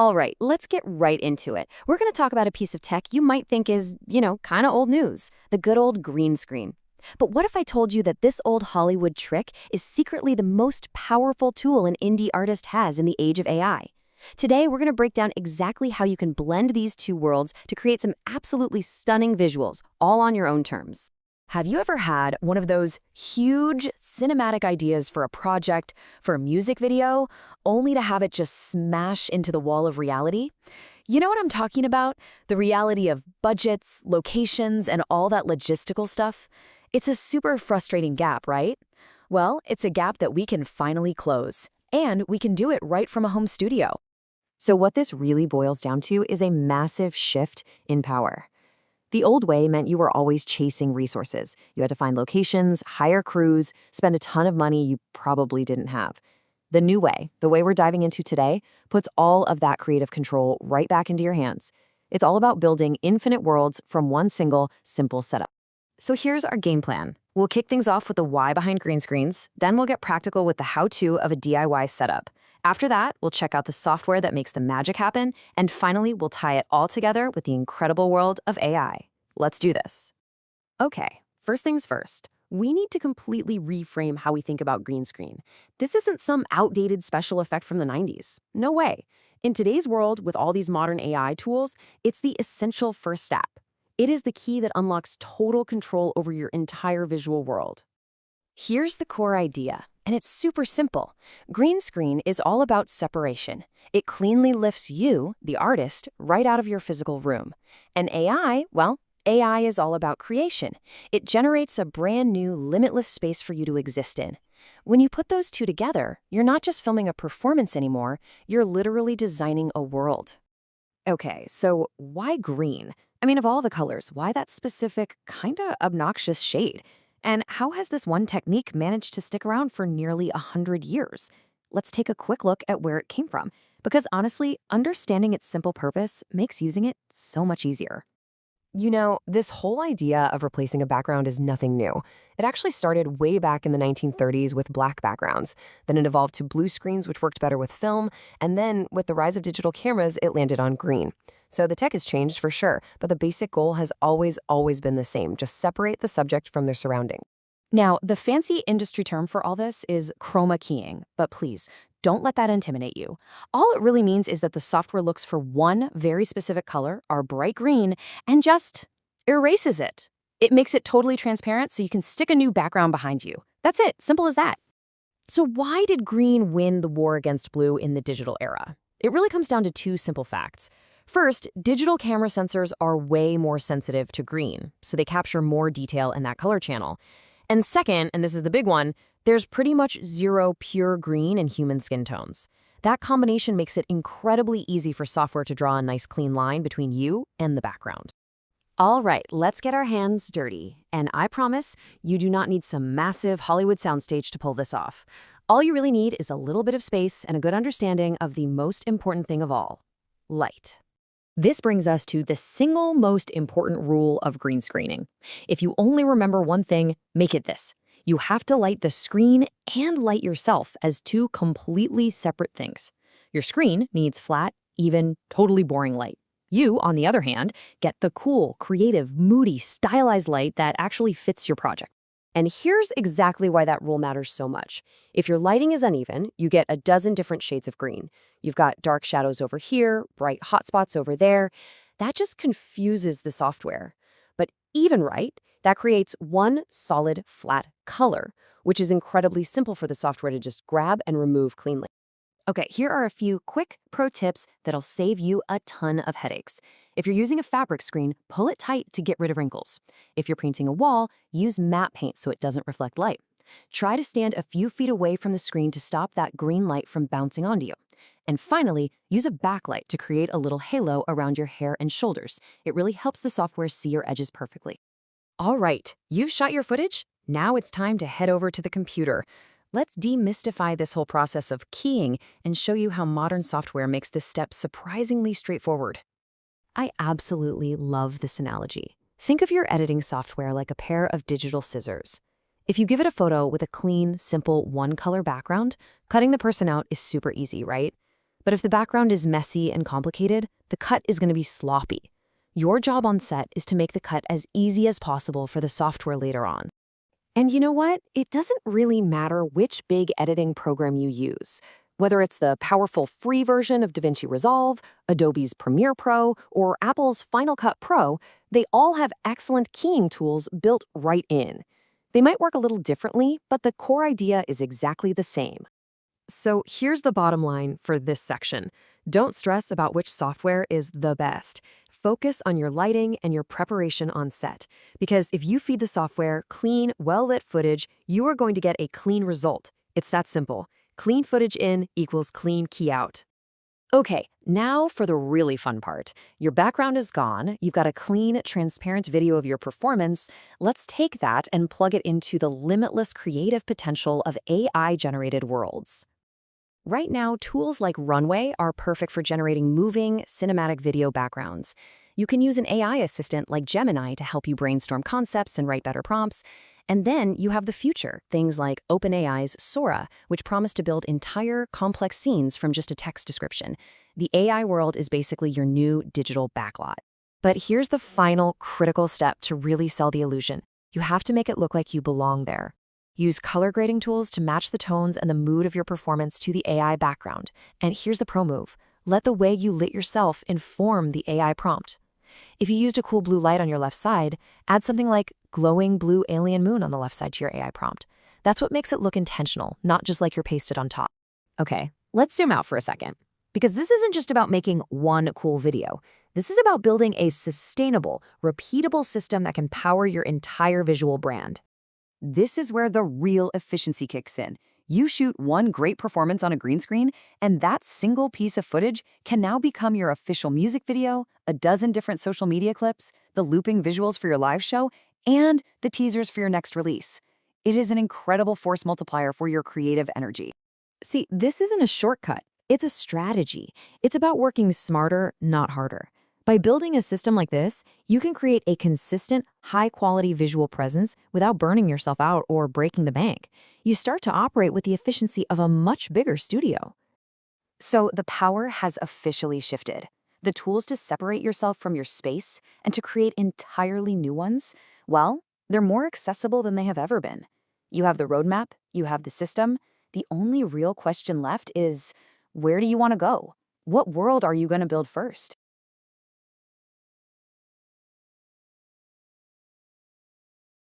All right, let's get right into it. We're going to talk about a piece of tech you might think is, kind of old news, the good old green screen. But what if I told you that this old Hollywood trick is secretly the most powerful tool an indie artist has in the age of AI? Today, we're going to break down exactly how you can blend these two worlds to create some absolutely stunning visuals, all on your own terms. Have you ever had one of those huge cinematic ideas for a project, for a music video, only to have it just smash into the wall of reality? You know what I'm talking about? The reality of budgets, locations, and all that logistical stuff? It's a super frustrating gap, right? Well, it's a gap that we can finally close, and we can do it right from a home studio. So what this really boils down to is a massive shift in power. The old way meant you were always chasing resources. You had to find locations, hire crews, spend a ton of money you probably didn't have. The new way, the way we're diving into today, puts all of that creative control right back into your hands. It's all about building infinite worlds from one single, simple setup. So here's our game plan. We'll kick things off with the why behind green screens, then we'll get practical with the how-to of a DIY setup. After that, we'll check out the software that makes the magic happen, and finally, we'll tie it all together with the incredible world of AI. Let's do this. Okay, first things first. We need to completely reframe how we think about green screen. This isn't some outdated special effect from the 90s. No way. In today's world, with all these modern AI tools, it's the essential first step. It is the key that unlocks total control over your entire visual world. Here's the core idea, and it's super simple. Green screen is all about separation. It cleanly lifts you, the artist, right out of your physical room. And AI, well, AI is all about creation. It generates a brand new, limitless space for you to exist in. When you put those two together, you're not just filming a performance anymore, you're literally designing a world. Okay, so why green? I mean, of all the colors, why that specific, kinda obnoxious shade? And how has this one technique managed to stick around for nearly 100 years? Let's take a quick look at where it came from, because honestly, understanding its simple purpose makes using it so much easier. This whole idea of replacing a background is nothing new. It actually started way back in the 1930s with black backgrounds. Then it evolved to blue screens, which worked better with film. And then, with the rise of digital cameras, it landed on green. So the tech has changed for sure, but the basic goal has always been the same. Just separate the subject from their surrounding. Now, the fancy industry term for all this is chroma keying, but please, don't let that intimidate you. All it really means is that the software looks for one very specific color, our bright green, and just erases it. It makes it totally transparent so you can stick a new background behind you. That's it, simple as that. So why did green win the war against blue in the digital era? It really comes down to two simple facts. First, digital camera sensors are way more sensitive to green, so they capture more detail in that color channel. And second, and this is the big one, there's pretty much zero pure green in human skin tones. That combination makes it incredibly easy for software to draw a nice clean line between you and the background. All right, let's get our hands dirty. And I promise you do not need some massive Hollywood soundstage to pull this off. All you really need is a little bit of space and a good understanding of the most important thing of all, light. This brings us to the single most important rule of green screening. If you only remember one thing, make it this. You have to light the screen and light yourself as two completely separate things. Your screen needs flat, even, totally boring light. You, on the other hand, get the cool, creative, moody, stylized light that actually fits your project. And here's exactly why that rule matters so much. If your lighting is uneven, you get a dozen different shades of green. You've got dark shadows over here, bright hotspots over there. That just confuses the software. But even right, that creates one solid, flat color, which is incredibly simple for the software to just grab and remove cleanly. Okay, here are a few quick pro tips that'll save you a ton of headaches. If you're using a fabric screen, pull it tight to get rid of wrinkles. If you're painting a wall, use matte paint so it doesn't reflect light. Try to stand a few feet away from the screen to stop that green light from bouncing onto you. And finally, use a backlight to create a little halo around your hair and shoulders. It really helps the software see your edges perfectly. All right, you've shot your footage? Now it's time to head over to the computer. Let's demystify this whole process of keying and show you how modern software makes this step surprisingly straightforward. I absolutely love this analogy. Think of your editing software like a pair of digital scissors. If you give it a photo with a clean, simple, one-color background, cutting the person out is super easy, right? But if the background is messy and complicated, the cut is going to be sloppy. Your job on set is to make the cut as easy as possible for the software later on. And you know what? It doesn't really matter which big editing program you use. Whether it's the powerful free version of DaVinci Resolve, Adobe's Premiere Pro, or Apple's Final Cut Pro, they all have excellent keying tools built right in. They might work a little differently, but the core idea is exactly the same. So here's the bottom line for this section. Don't stress about which software is the best. Focus on your lighting and your preparation on set. Because if you feed the software clean, well-lit footage, you are going to get a clean result. It's that simple. Clean footage in equals clean key out. Okay, now for the really fun part. Your background is gone, you've got a clean, transparent video of your performance. Let's take that and plug it into the limitless creative potential of AI-generated worlds. Right now, tools like Runway are perfect for generating moving, cinematic video backgrounds. You can use an AI assistant like Gemini to help you brainstorm concepts and write better prompts. And then you have the future, things like OpenAI's Sora, which promise to build entire, complex scenes from just a text description. The AI world is basically your new digital backlot. But here's the final critical step to really sell the illusion. You have to make it look like you belong there. Use color grading tools to match the tones and the mood of your performance to the AI background. And here's the pro move. Let the way you lit yourself inform the AI prompt. If you used a cool blue light on your left side, add something like glowing blue alien moon on the left side to your AI prompt. That's what makes it look intentional, not just like you're pasted on top. Okay, let's zoom out for a second. Because this isn't just about making one cool video. This is about building a sustainable, repeatable system that can power your entire visual brand. This is where the real efficiency kicks in. You shoot one great performance on a green screen, and that single piece of footage can now become your official music video, a dozen different social media clips, the looping visuals for your live show, and the teasers for your next release. It is an incredible force multiplier for your creative energy. See, this isn't a shortcut. It's a strategy. It's about working smarter, not harder. By building a system like this, you can create a consistent, high-quality visual presence without burning yourself out or breaking the bank. You start to operate with the efficiency of a much bigger studio. So the power has officially shifted. The tools to separate yourself from your space and to create entirely new ones, well, they're more accessible than they have ever been. You have the roadmap, you have the system. The only real question left is, where do you want to go? What world are you going to build first?